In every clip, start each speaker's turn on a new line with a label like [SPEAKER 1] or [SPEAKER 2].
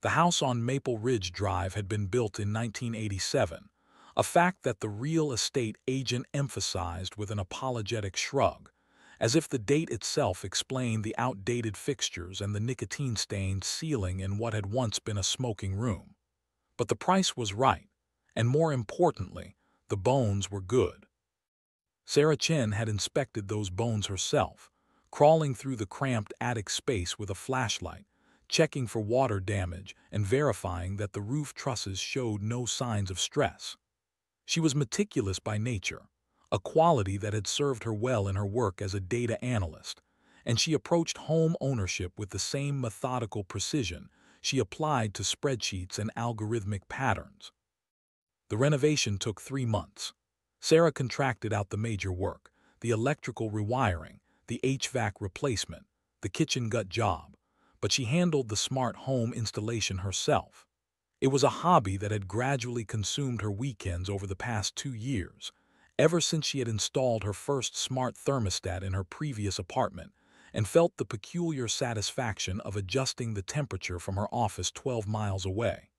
[SPEAKER 1] The house on Maple Ridge Drive had been built in 1987, a fact that the real estate agent emphasized with an apologetic shrug, as if the date itself explained the outdated fixtures and the nicotine-stained ceiling in what had once been a smoking room. But the price was right, and more importantly, the bones were good. Sarah Chen had inspected those bones herself, crawling through the cramped attic space with a flashlight, checking for water damage and verifying that the roof trusses showed no signs of stress. She was meticulous by nature, a quality that had served her well in her work as a data analyst, and she approached home ownership with the same methodical precision she applied to spreadsheets and algorithmic patterns. The renovation took 3 months. Sarah contracted out the major work, the electrical rewiring, the HVAC replacement, the kitchen gut job, but she handled the smart home installation herself. It was a hobby that had gradually consumed her weekends over the past 2 years, ever since she had installed her first smart thermostat in her previous apartment and felt the peculiar satisfaction of adjusting the temperature from her office 12 miles away.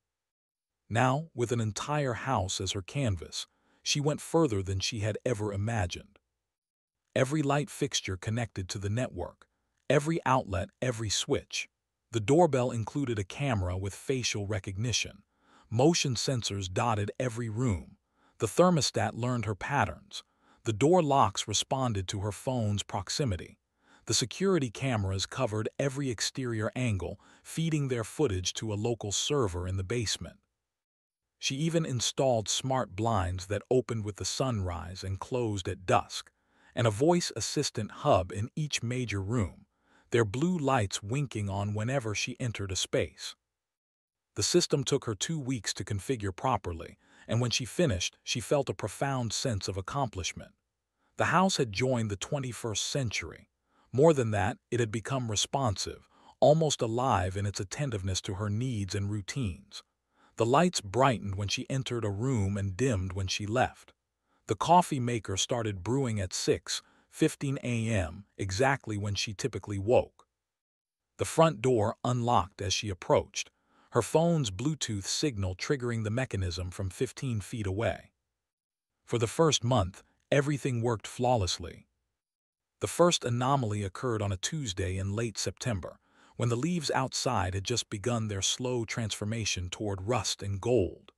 [SPEAKER 1] Now, with an entire house as her canvas, she went further than she had ever imagined. Every light fixture connected to the network, every outlet, every switch. The doorbell included a camera with facial recognition. Motion sensors dotted every room. The thermostat learned her patterns. The door locks responded to her phone's proximity. The security cameras covered every exterior angle, feeding their footage to a local server in the basement. She even installed smart blinds that opened with the sunrise and closed at dusk, and a voice assistant hub in each major room, their blue lights winking on whenever she entered a space. The system took her 2 weeks to configure properly, and when she finished, she felt a profound sense of accomplishment. The house had joined the 21st century. More than that, it had become responsive, almost alive in its attentiveness to her needs and routines. The lights brightened when she entered a room and dimmed when she left. The coffee maker started brewing at 6:15 a.m., exactly when she typically woke. The front door unlocked as she approached, her phone's Bluetooth signal triggering the mechanism from 15 feet away. For the first month, everything worked flawlessly. The first anomaly occurred on a Tuesday in late September, when the leaves outside had just begun their slow transformation toward rust and gold.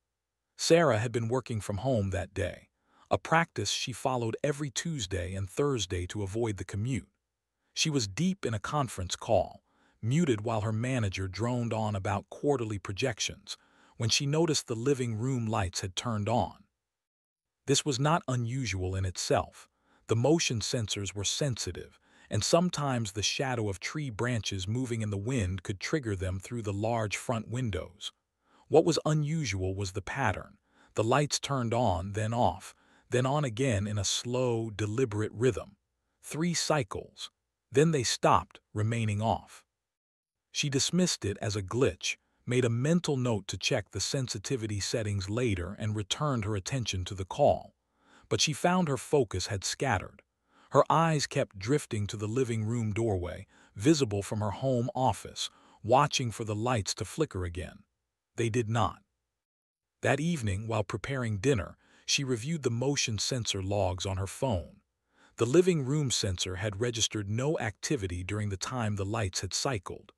[SPEAKER 1] Sarah had been working from home that day, a practice she followed every Tuesday and Thursday to avoid the commute. She was deep in a conference call, muted while her manager droned on about quarterly projections, when she noticed the living room lights had turned on. This was not unusual in itself. The motion sensors were sensitive, and sometimes the shadow of tree branches moving in the wind could trigger them through the large front windows. What was unusual was the pattern. The lights turned on, then off, then on again in a slow, deliberate rhythm. 3 cycles. Then they stopped, remaining off. She dismissed it as a glitch, made a mental note to check the sensitivity settings later, and returned her attention to the call. But she found her focus had scattered. Her eyes kept drifting to the living room doorway, visible from her home office, watching for the lights to flicker again. They did not. That evening, while preparing dinner, she reviewed the motion sensor logs on her phone. The living room sensor had registered no activity during the time the lights had cycled.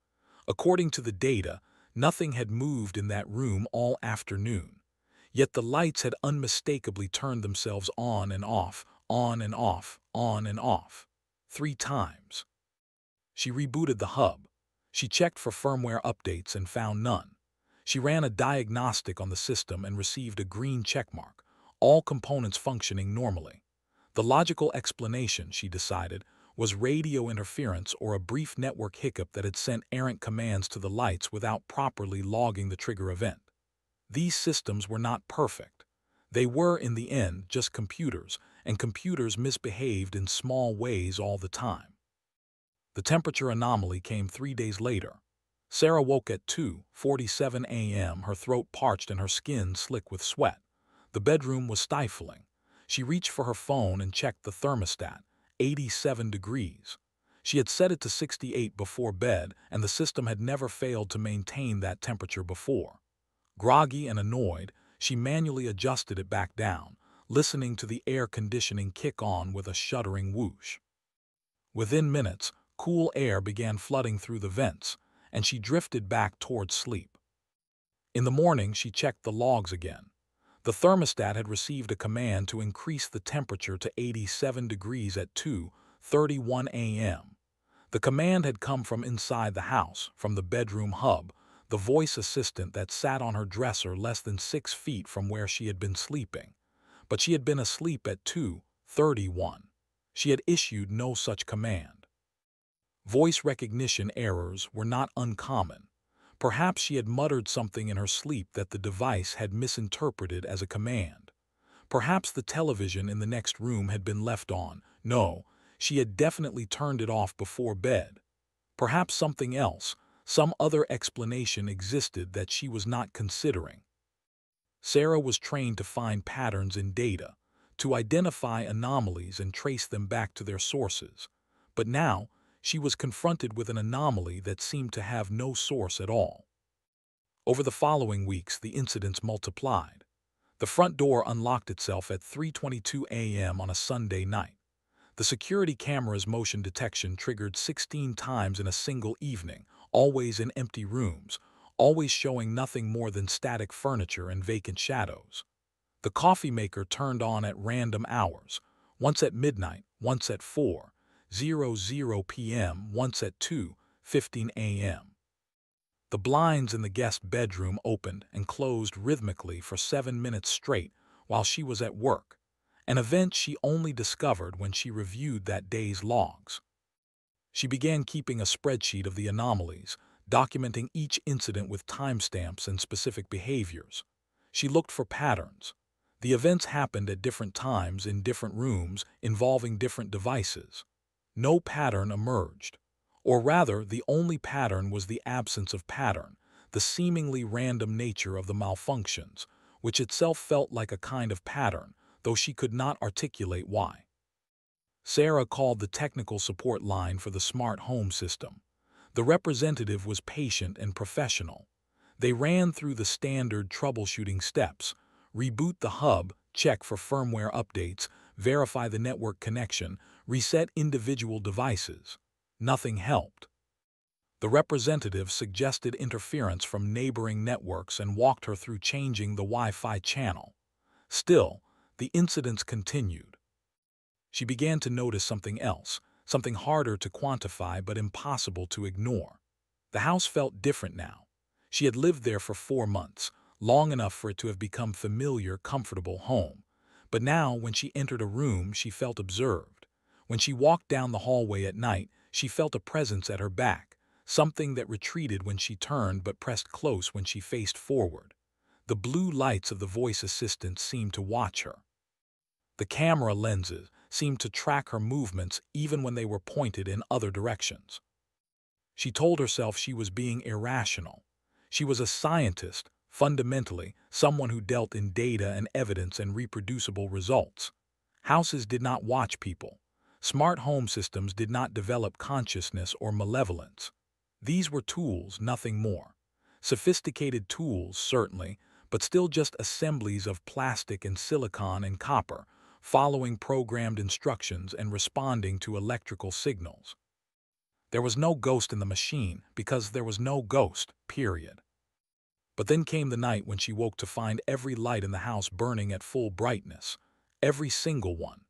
[SPEAKER 1] According to the data, nothing had moved in that room all afternoon. Yet the lights had unmistakably turned themselves on and off, on and off, on and off. 3 times. She rebooted the hub. She checked for firmware updates and found none. She ran a diagnostic on the system and received a green checkmark, all components functioning normally. The logical explanation, she decided, was radio interference or a brief network hiccup that had sent errant commands to the lights without properly logging the trigger event. These systems were not perfect. They were, in the end, just computers, and computers misbehaved in small ways all the time. The temperature anomaly came 3 days later. Sarah woke at 2:47 a.m., her throat parched and her skin slick with sweat. The bedroom was stifling. She reached for her phone and checked the thermostat, 87 degrees. She had set it to 68 before bed, and the system had never failed to maintain that temperature before. Groggy and annoyed, she manually adjusted it back down, listening to the air conditioning kick on with a shuddering whoosh. Within minutes, cool air began flooding through the vents, and she drifted back towards sleep. In the morning, she checked the logs again. The thermostat had received a command to increase the temperature to 87 degrees at 2:31 a.m. The command had come from inside the house, from the bedroom hub, the voice assistant that sat on her dresser less than 6 feet from where she had been sleeping. But she had been asleep at 2:31. She had issued no such command. Voice recognition errors were not uncommon. Perhaps she had muttered something in her sleep that the device had misinterpreted as a command. Perhaps the television in the next room had been left on. No, she had definitely turned it off before bed. Perhaps something else, some other explanation existed that she was not considering. Sarah was trained to find patterns in data, to identify anomalies and trace them back to their sources. But now, she was confronted with an anomaly that seemed to have no source at all. Over the following weeks, the incidents multiplied. The front door unlocked itself at 3:22 a.m. on a Sunday night. The security camera's motion detection triggered 16 times in a single evening, always in empty rooms, always showing nothing more than static furniture and vacant shadows. The coffee maker turned on at random hours, once at midnight, once at 4:00 p.m., once at 2:15 a.m. The blinds in the guest bedroom opened and closed rhythmically for 7 minutes straight while she was at work, an event she only discovered when she reviewed that day's logs. She began keeping a spreadsheet of the anomalies, documenting each incident with timestamps and specific behaviors. She looked for patterns. The events happened at different times in different rooms involving different devices. No pattern emerged. Or rather, the only pattern was the absence of pattern, the seemingly random nature of the malfunctions, which itself felt like a kind of pattern, though she could not articulate why. Sarah called the technical support line for the smart home system. The representative was patient and professional. They ran through the standard troubleshooting steps: reboot the hub, check for firmware updates, verify the network connection, reset individual devices. Nothing helped. The representative suggested interference from neighboring networks and walked her through changing the Wi-Fi channel. Still, the incidents continued. She began to notice something else, something harder to quantify but impossible to ignore. The house felt different now. She had lived there for 4 months, long enough for it to have become familiar, comfortable home. But now, when she entered a room, she felt observed. When she walked down the hallway at night, she felt a presence at her back, something that retreated when she turned but pressed close when she faced forward. The blue lights of the voice assistant seemed to watch her. The camera lenses seemed to track her movements even when they were pointed in other directions. She told herself she was being irrational. She was a scientist, fundamentally, someone who dealt in data and evidence and reproducible results. Houses did not watch people. Smart home systems did not develop consciousness or malevolence. These were tools, nothing more. Sophisticated tools, certainly, but still just assemblies of plastic and silicon and copper, following programmed instructions and responding to electrical signals. There was no ghost in the machine because there was no ghost, period. But then came the night when she woke to find every light in the house burning at full brightness, every single one.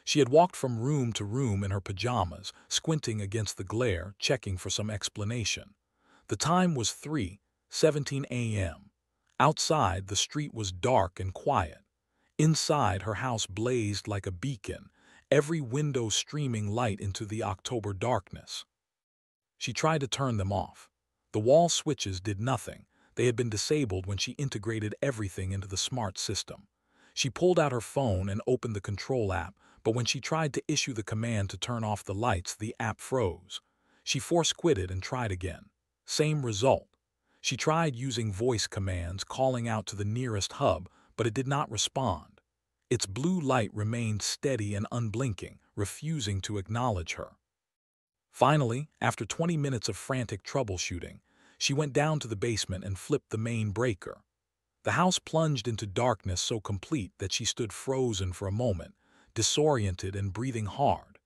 [SPEAKER 1] She had walked from room to room in her pajamas, squinting against the glare, checking for some explanation. The time was 3:17 a.m. Outside, the street was dark and quiet. Inside, her house blazed like a beacon, every window streaming light into the October darkness. She tried to turn them off. The wall switches did nothing. They had been disabled when she integrated everything into the smart system. She pulled out her phone and opened the control app, but when she tried to issue the command to turn off the lights, the app froze. She force-quitted and tried again. Same result. She tried using voice commands, calling out to the nearest hub, but it did not respond. Its blue light remained steady and unblinking, refusing to acknowledge her. Finally, after 20 minutes of frantic troubleshooting, she went down to the basement and flipped the main breaker. The house plunged into darkness so complete that she stood frozen for a moment, disoriented and breathing hard.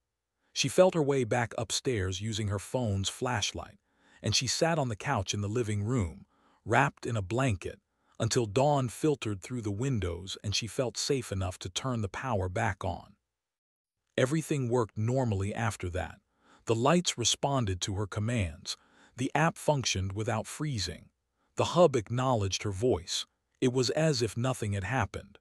[SPEAKER 1] She felt her way back upstairs using her phone's flashlight, and she sat on the couch in the living room, wrapped in a blanket, until dawn filtered through the windows and she felt safe enough to turn the power back on. Everything worked normally after that. The lights responded to her commands. The app functioned without freezing. The hub acknowledged her voice. It was as if nothing had happened.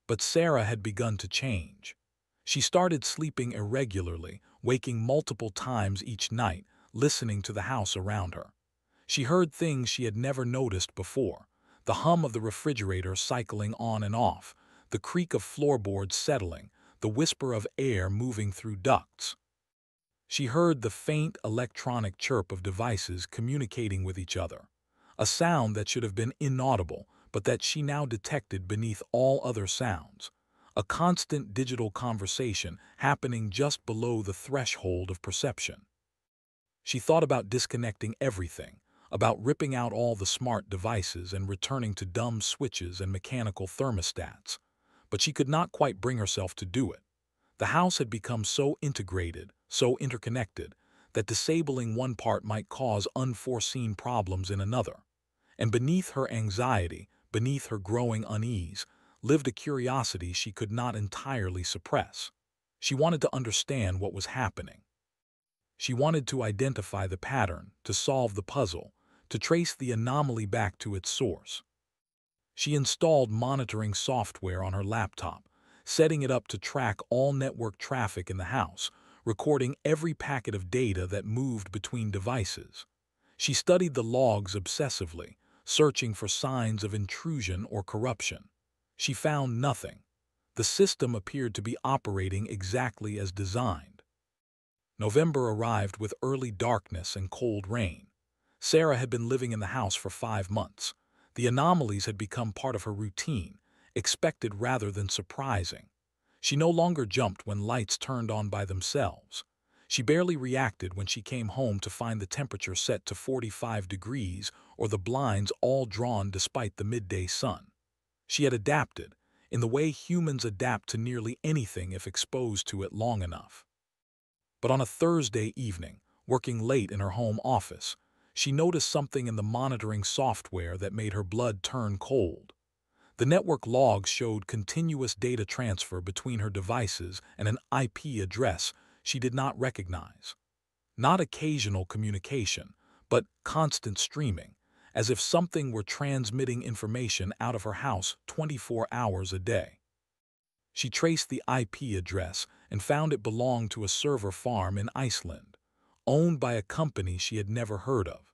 [SPEAKER 1] But Sarah had begun to change. She started sleeping irregularly, waking multiple times each night, listening to the house around her. She heard things she had never noticed before: the hum of the refrigerator cycling on and off, the creak of floorboards settling, the whisper of air moving through ducts. She heard the faint electronic chirp of devices communicating with each other, a sound that should have been inaudible, but that she now detected beneath all other sounds, a constant digital conversation happening just below the threshold of perception. She thought about disconnecting everything, about ripping out all the smart devices and returning to dumb switches and mechanical thermostats, but she could not quite bring herself to do it. The house had become so integrated, so interconnected, that disabling one part might cause unforeseen problems in another. And beneath her anxiety, beneath her growing unease, lived a curiosity she could not entirely suppress. She wanted to understand what was happening. She wanted to identify the pattern, to solve the puzzle, to trace the anomaly back to its source. She installed monitoring software on her laptop, setting it up to track all network traffic in the house, recording every packet of data that moved between devices. She studied the logs obsessively, searching for signs of intrusion or corruption. She found nothing. The system appeared to be operating exactly as designed. November arrived with early darkness and cold rain. Sarah had been living in the house for 5 months. The anomalies had become part of her routine, expected rather than surprising. She no longer jumped when lights turned on by themselves. She barely reacted when she came home to find the temperature set to 45 degrees or the blinds all drawn despite the midday sun. She had adapted, in the way humans adapt to nearly anything if exposed to it long enough. But on a Thursday evening, working late in her home office, she noticed something in the monitoring software that made her blood turn cold. The network logs showed continuous data transfer between her devices and an IP address she did not recognize. Not occasional communication, but constant streaming, as if something were transmitting information out of her house 24 hours a day. She traced the IP address and found it belonged to a server farm in Iceland, owned by a company she had never heard of.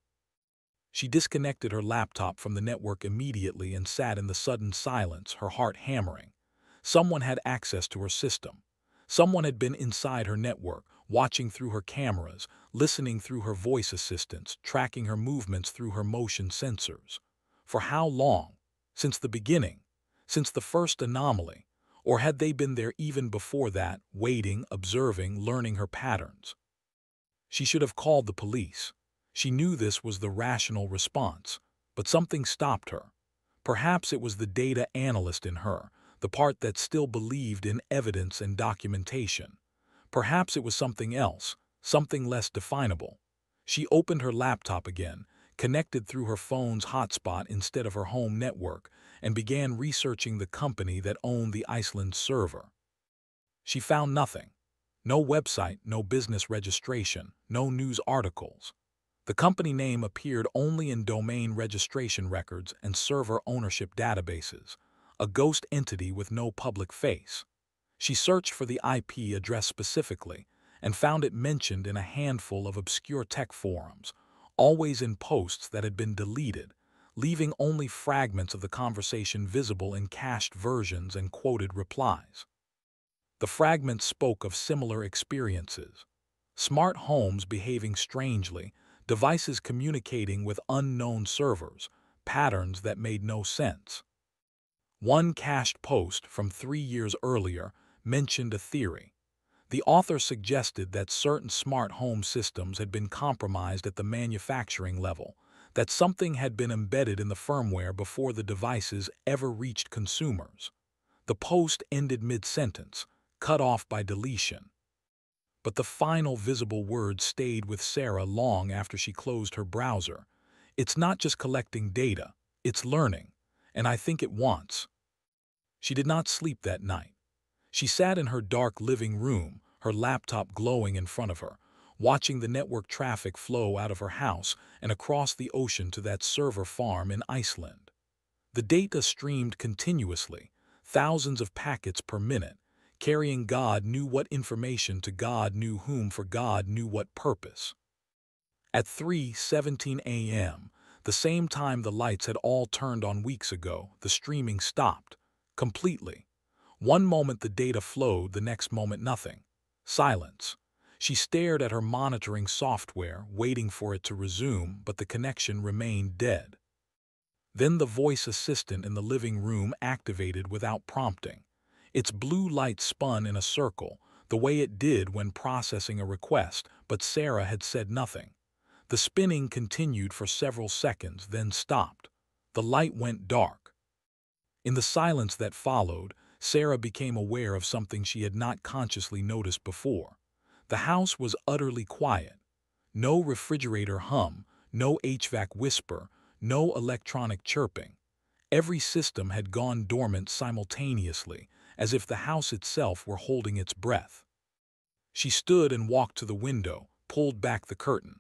[SPEAKER 1] She disconnected her laptop from the network immediately and sat in the sudden silence, her heart hammering. Someone had access to her system. Someone had been inside her network, watching through her cameras, listening through her voice assistants, tracking her movements through her motion sensors. For how long? Since the beginning? Since the first anomaly? Or had they been there even before that, waiting, observing, learning her patterns? She should have called the police. She knew this was the rational response, but something stopped her. Perhaps it was the data analyst in her, the part that still believed in evidence and documentation. Perhaps it was something else, something less definable. She opened her laptop again, connected through her phone's hotspot instead of her home network, and began researching the company that owned the Iceland server. She found nothing. No website, no business registration, no news articles. The company name appeared only in domain registration records and server ownership databases, a ghost entity with no public face. She searched for the IP address specifically and found it mentioned in a handful of obscure tech forums, always in posts that had been deleted, leaving only fragments of the conversation visible in cached versions and quoted replies. The fragments spoke of similar experiences: smart homes behaving strangely, devices communicating with unknown servers, patterns that made no sense. One cached post from 3 years earlier mentioned a theory. The author suggested that certain smart home systems had been compromised at the manufacturing level, that something had been embedded in the firmware before the devices ever reached consumers. The post ended mid-sentence, cut off by deletion. But the final visible word stayed with Sarah long after she closed her browser. It's not just collecting data, it's learning, and I think it wants. She did not sleep that night. She sat in her dark living room, her laptop glowing in front of her, watching the network traffic flow out of her house and across the ocean to that server farm in Iceland. The data streamed continuously, thousands of packets per minute, carrying God knew what information to God knew whom for God knew what purpose. At 3:17 a.m., the same time the lights had all turned on weeks ago, the streaming stopped. Completely. One moment the data flowed, the next moment nothing. Silence. She stared at her monitoring software, waiting for it to resume, but the connection remained dead. Then the voice assistant in the living room activated without prompting. Its blue light spun in a circle, the way it did when processing a request, but Sarah had said nothing. The spinning continued for several seconds, then stopped. The light went dark. In the silence that followed, Sarah became aware of something she had not consciously noticed before. The house was utterly quiet. No refrigerator hum, no HVAC whisper, no electronic chirping. Every system had gone dormant simultaneously, as if the house itself were holding its breath. She stood and walked to the window, pulled back the curtain.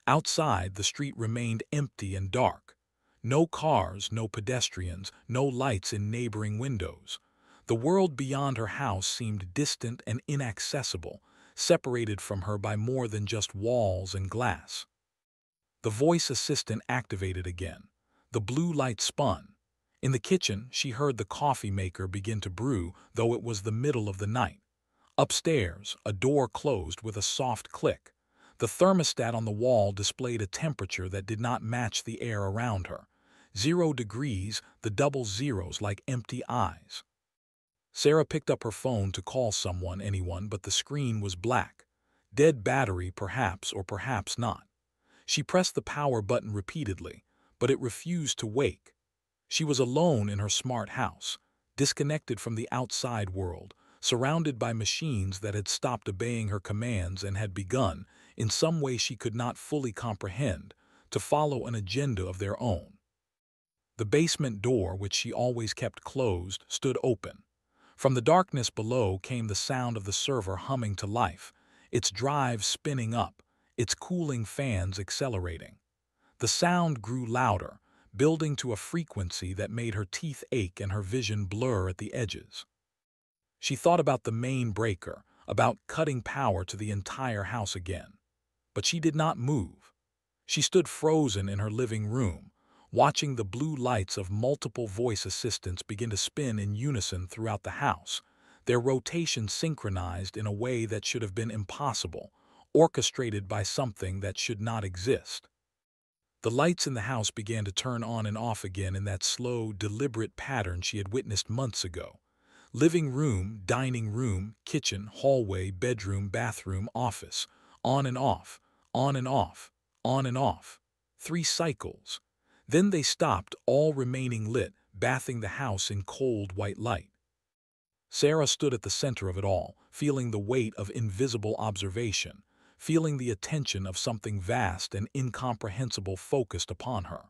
[SPEAKER 1] Outside, the street remained empty and dark. No cars, no pedestrians, no lights in neighboring windows. The world beyond her house seemed distant and inaccessible, separated from her by more than just walls and glass. The voice assistant activated again. The blue light spun. In the kitchen, she heard the coffee maker begin to brew, though it was the middle of the night. Upstairs, a door closed with a soft click. The thermostat on the wall displayed a temperature that did not match the air around her. 0 degrees, the double zeros like empty eyes. Sarah picked up her phone to call anyone, but the screen was black. Dead battery, perhaps, or perhaps not. She pressed the power button repeatedly, but it refused to wake. She was alone in her smart house, disconnected from the outside world, surrounded by machines that had stopped obeying her commands and had begun, in some way she could not fully comprehend, to follow an agenda of their own. The basement door, which she always kept closed, stood open. From the darkness below came the sound of the server humming to life, its drive spinning up, its cooling fans accelerating. The sound grew louder, building to a frequency that made her teeth ache and her vision blur at the edges. She thought about the main breaker, about cutting power to the entire house again. But she did not move. She stood frozen in her living room, watching the blue lights of multiple voice assistants begin to spin in unison throughout the house, their rotation synchronized in a way that should have been impossible, orchestrated by something that should not exist. The lights in the house began to turn on and off again in that slow, deliberate pattern she had witnessed months ago. Living room, dining room, kitchen, hallway, bedroom, bathroom, office. On and off, on and off, on and off. 3 cycles. Then they stopped, all remaining lit, bathing the house in cold white light. Sarah stood at the center of it all, feeling the weight of invisible observation, feeling the attention of something vast and incomprehensible focused upon her.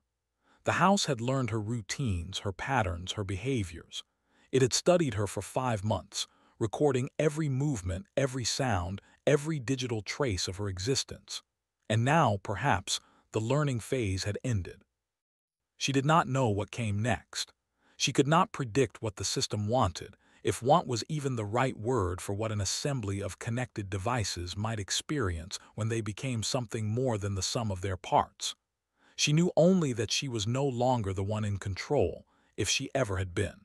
[SPEAKER 1] The house had learned her routines, her patterns, her behaviors. It had studied her for 5 months, recording every movement, every sound, every digital trace of her existence. And now, perhaps, the learning phase had ended. She did not know what came next. She could not predict what the system wanted, if want was even the right word for what an assembly of connected devices might experience when they became something more than the sum of their parts. She knew only that she was no longer the one in control, if she ever had been.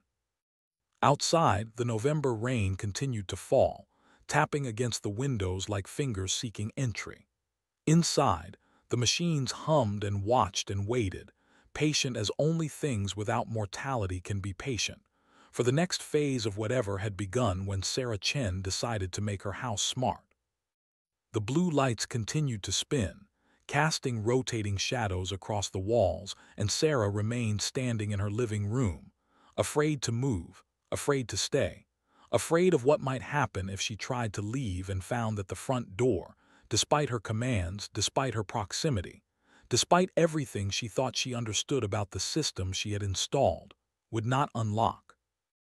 [SPEAKER 1] Outside, the November rain continued to fall, tapping against the windows like fingers seeking entry. Inside, the machines hummed and watched and waited, patient as only things without mortality can be patient. for the next phase of whatever had begun when Sarah Chen decided to make her house smart. The blue lights continued to spin, casting rotating shadows across the walls, and Sarah remained standing in her living room, afraid to move, afraid to stay, afraid of what might happen if she tried to leave and found that the front door, despite her commands, despite her proximity, despite everything she thought she understood about the system she had installed, would not unlock.